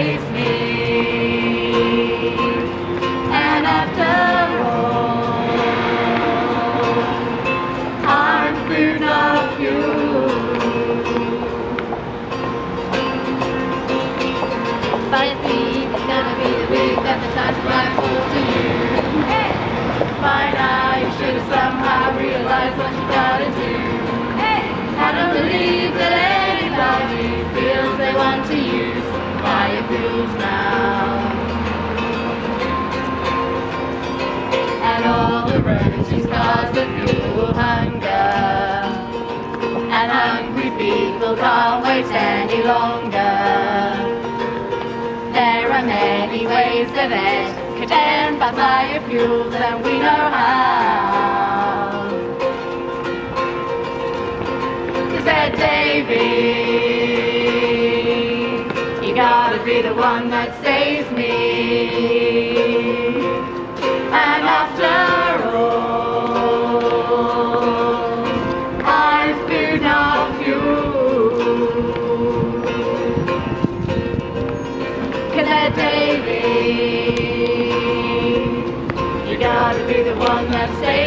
saves me. And after all, I'm food, not fuel. But you see, it's gonna be the week that the time's right for you. Hey! By now you should have somehow realized what you gotta do. Hey! I don't believe that anybody feels they want to use biofuels now. And all the roads use cars that fuel hunger. And hungry people can't wait any longer. There are many ways of end by biofuels, and we know how. He said, Davy, you gotta be the one that saves me. And after all, I'm food, not fuel. He said, Davy, you gotta be the one that saves me.